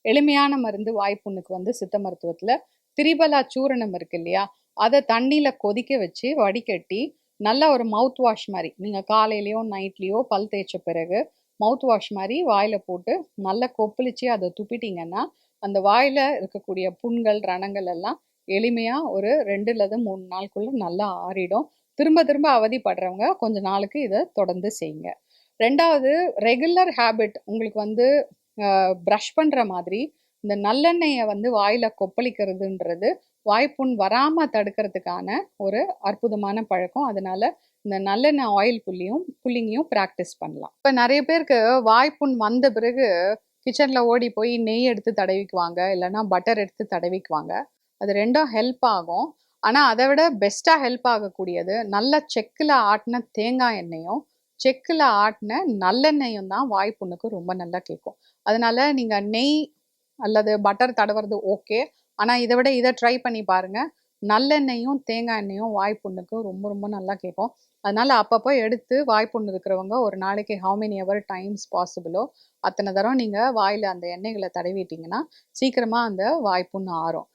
எளிமையான மருந்து வாய்ப்புண்ணுக்கு வந்து சித்த மருத்துவத்துல திரிபலா சூரணம் இருக்கு இல்லையா? அத தண்ணீல கொதிக்க வச்சு வடிகட்டி, நல்ல ஒரு மவுத் வாஷ் மாரி, நீங்க காலையிலயோ, நைட்லயோ பல் தேய்ச்ச பிறகு மவுத் வாஷ் மாரி வாயில போட்டு நல்லா கொப்பளிச்சு அத துப்பிட்டீங்கன்னா, அந்த வாயில இருக்கக்கூடிய புண்கள், ரணங்கள் எல்லாம் எளிமையா ஒரு 2 அல்லது 3 நாளுக்குள்ள நல்லா ஆறிடும். திரும்ப திரும்ப அவதிப்படுறவங்க கொஞ்ச நாளுக்கு இத தொடர்ந்து செய்யுங்க. 2வது ரெகுலர் ஹேபிட் உங்களுக்கு வந்து பிரஷ் பண்ற மாதிரி இந்த நல்லெண்ணெய வந்து வாயில கொப்பளிக்கிறதுன்றது வாய்ப்புண் வராம தடுக்கிறதுக்கான ஒரு அற்புதமான பழக்கம். அதனால இந்த நல்லெண்ணெய் ஆயில் புல்லிங்கையும் பிராக்டிஸ் பண்ணலாம். இப்ப நெறைய பேருக்கு வாய்ப்புண் வந்த பிறகு கிச்சன்ல ஓடி போய் நெய் எடுத்து தடவிக்குவாங்க. இல்லன்னா பட்டர் எடுத்து தடவிக்குவாங்க. அது 2ம் ஹெல்ப் ஆகும். ஆனா அத விட பெஸ்ட்டா ஹெல்ப் ஆகக்கூடியது நல்ல செக்குல ஆட்டுன தேங்காய் எண்ணெயும், செக்குல ஆட்டுன நல்லெண்ணெயும் தான் வாய்ப்புண்ணுக்கு ரொம்ப நல்லா கேட்கும். அதனால நீங்க நெய் அல்லது பட்டர் தடவுறது ஓகே. ஆனா இத விட இத ட்ரை பண்ணி பாருங்க. நல்லெண்ணெயும், தேங்காய் எண்ணெயும் வாய்ப்புண்ணுக்கு ரொம்ப ரொம்ப நல்லா கேட்கும். அதனால அப்பப்போ எடுத்து வாய்ப்புண்ணு இருக்கிறவங்க ஒரு நாளைக்கு ஹவ் மெனி எவர் டைம்ஸ் பாசிபிளோ அத்தனை தடவ நீங்க வாயில அந்த எண்ணெய்கள தடவிட்டீங்கன்னா, சீக்கிரமா அந்த வாய்ப்புண்ணு ஆறும்.